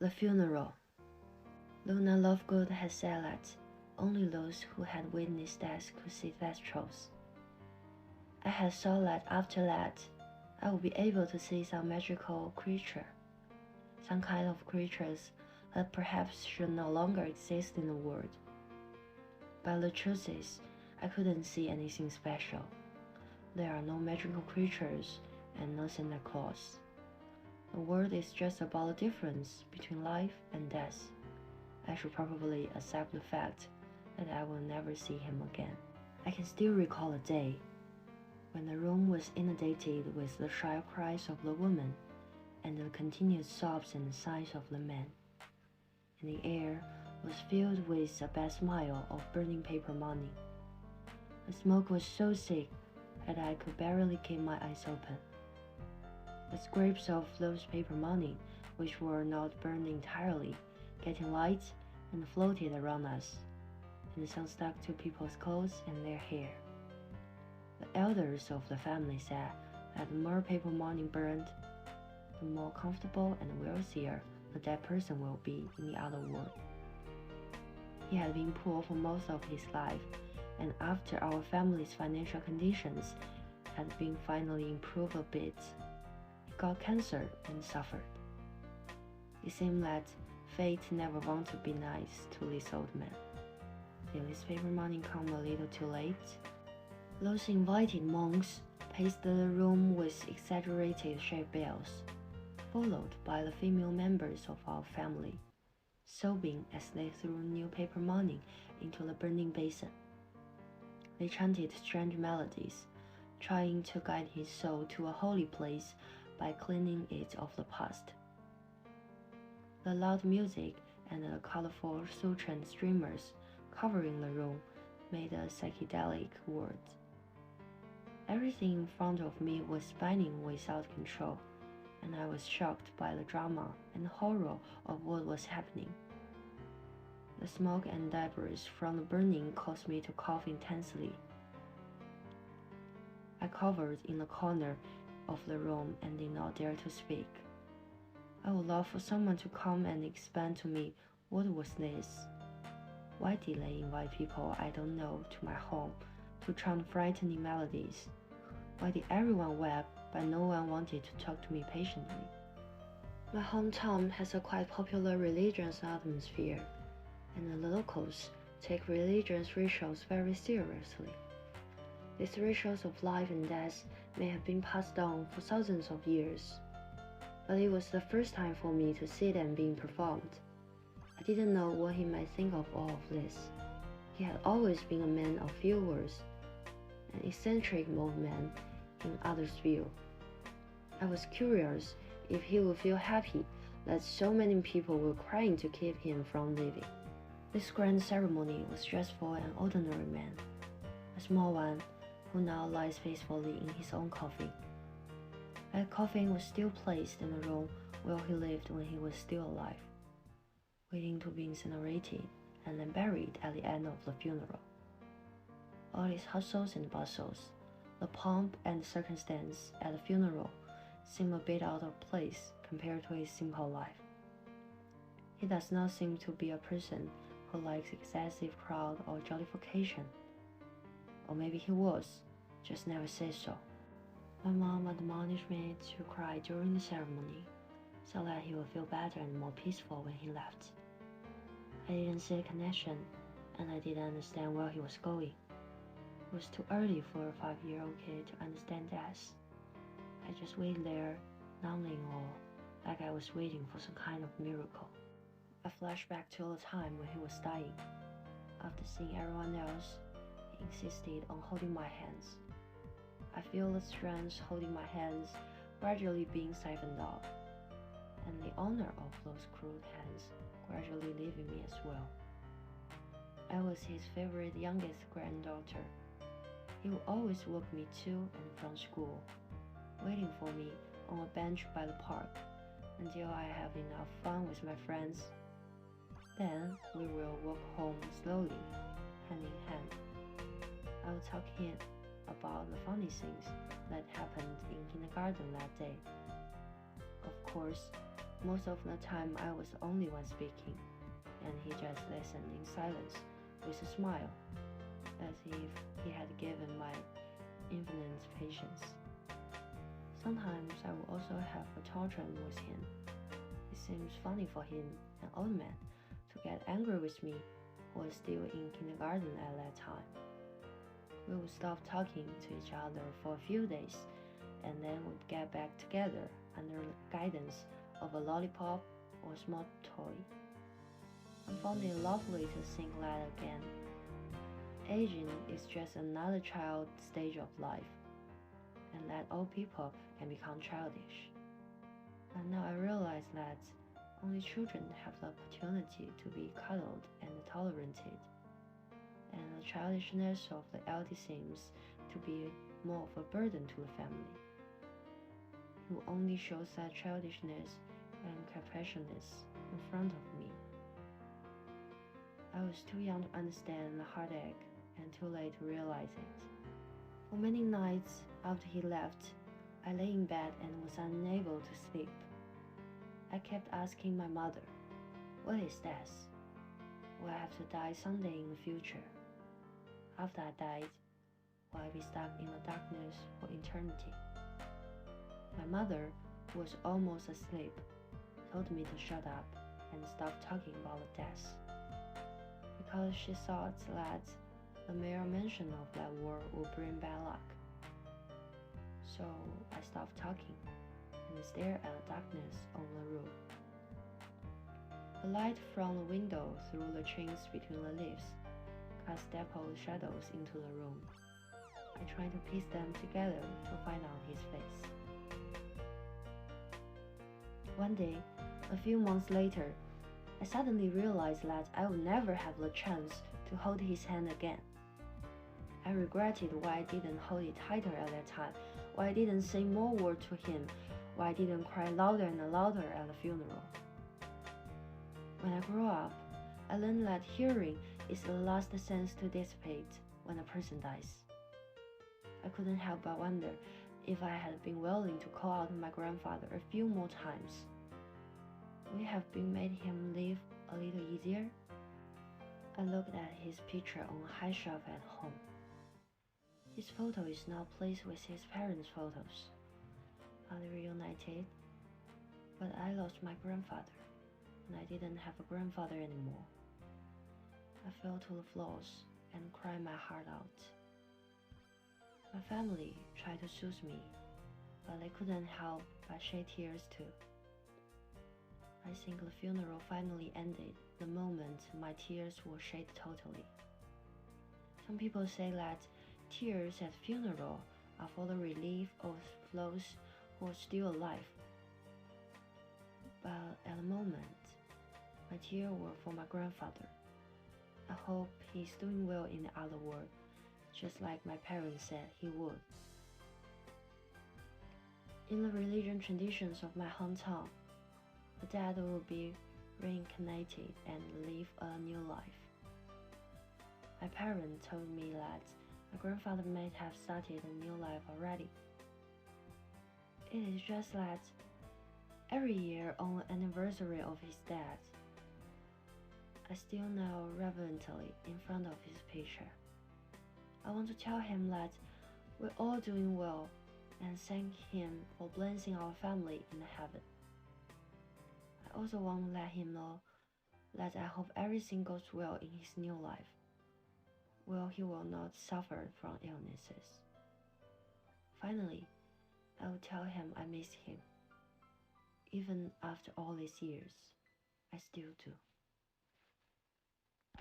The funeral. Luna Lovegood had said that only those who had witnessed death could see that truth. I had thought that after that, I would be able to see some magical creature, some kind of creatures that perhaps should no longer exist in the world. But the truth is, I couldn't see anything special. There are no magical creatures and no Santa Claus. The world is just about the difference between life and death. I should probably accept the fact that I will never see him again. I can still recall a day when the room was inundated with the sharp cries of the woman and the continued sobs and sighs of the man, and the air was filled with a bad smell of burning paper money. The smoke was so thick that I could barely keep my eyes open. The scraps of those paper money, which were not burned entirely, getting light and floated around us, and some stuck to people's clothes and their hair. The elders of the family said that the more paper money burned, the more comfortable and wealthier the dead person will be in the other world. He had been poor for most of his life, and after our family's financial conditions had been finally improved a bit, he got cancer and suffered. It seemed that fate never wanted to be nice to this old man. Did this paper money come a little too late? Those invited monks paced the room with exaggerated shaped bells, followed by the female members of our family, sobbing as they threw new paper money into the burning basin. They chanted strange melodies, trying to guide his soul to a holy place by cleaning it of the past. The loud music and the colorful sutrain streamers covering the room made a psychedelic world. Everything in front of me was spinning without control, and I was shocked by the drama and horror of what was happening. The smoke and debris from the burning caused me to cough intensely. I cowered in the corner of the room and did not dare to speak. I would love for someone to come and explain to me what was this. Why did they invite people I don't know to my home to chant frightening melodies? Why did everyone weep but no one wanted to talk to me patiently? My hometown has a quite popular religious atmosphere, and the locals take religious rituals very seriously. These rituals of life and death may have been passed on for thousands of years, but it was the first time for me to see them being performed. I didn't know what he might think of all of this. He had always been a man of few words, an eccentric old man in others' view. I was curious if he would feel happy that so many people were crying to keep him from leaving. This grand ceremony was just for an ordinary man, a small one who now lies peacefully in his own coffin. That coffin was still placed in the room where he lived when he was still alive, waiting to be incinerated and then buried at the end of the funeral. All these hustles and bustles, the pomp and circumstance at the funeral seem a bit out of place compared to his simple life. He does not seem to be a person who likes excessive crowd or jollification. Or maybe he was, just never said so. My mom admonished me to cry during the ceremony, so that he would feel better and more peaceful when he left. I didn't see a connection, and I didn't understand where he was going. It was too early for a 5-year-old kid to understand death. I just waited there, numbing or like I was waiting for some kind of miracle. I flashed back to the time when he was dying. After seeing everyone else, he insisted on holding my hands. I feel the strength holding my hands gradually being siphoned off, and the honor of those crude hands gradually leaving me as well. I was his favorite youngest granddaughter. He would always walk me to and from school, waiting for me on a bench by the park until I have enough fun with my friends. Then we will walk home slowly, hand in hand. I will talk to him about the funny things that happened in kindergarten that day. Of course, Most of the time, I was the only one speaking, and he just listened in silence with a smile, as if he had given my infinite patience. Sometimes I would also have a tantrum with him. It seems funny for him, an old man, to get angry with me, who was still in kindergarten at that time. We would stop talking to each other for a few days, and then would get back together under the guidance of a lollipop or small toy. I found it lovely to think that again. Aging is just another child stage of life, and that old people can become childish. And now I realize that only children have the opportunity to be cuddled and tolerated, and the childishness of the elder seems to be more of a burden to the family, who only shows that childishness and capaciousness in front of me. I was too young to understand the heartache and too late to realize it. For many nights after he left, I lay in bed and was unable to sleep. I kept asking my mother, "What is death? Will I have to die someday in the future? After I died, will I be stuck in the darkness for eternity?" My mother, who was almost asleep, told me to shut up and stop talking about death, because she thought that the mere mention of that word would bring bad luck. So I stopped talking and stared at the darkness on the roof. The light from the window through the chinks between the leaves cast dappled shadows into the room. I tried to piece them together to find out his face. One day, a few months later, I suddenly realized that I would never have the chance to hold his hand again. I regretted why I didn't hold it tighter at that time, why I didn't say more words to him, why I didn't cry louder and louder at the funeral. When I grew up, I learned that hearing is the last sense to dissipate when a person dies. I couldn't help but wonder if I had been willing to call out my grandfather a few more times. Would it have been made him live a little easier? I looked at his picture on a high shelf at home. His photo is now placed with his parents' photos. Are they reunited? But I lost my grandfather, and I didn't have a grandfather anymore. I fell to the floors and cried my heart out. My family tried to soothe me, but they couldn't help but shed tears too. I think the funeral finally ended the moment my tears were shed totally. Some people say that tears at funeral are for the relief of those who are still alive. But at the moment, my tears were for my grandfather. I hope he's doing well in the other world, just like my parents said he would. In the religion traditions of my hometown, the dead will be reincarnated and live a new life. My parents told me that my grandfather might have started a new life already. It is just that every year on the anniversary of his death, I still kneel reverently in front of his picture. I want to tell him that we're all doing well and thank him for blessing our family in heaven. I also want to let him know that I hope everything goes well in his new life. Well, he will not suffer from illnesses. Finally, I will tell him I miss him. Even after all these years, I still do.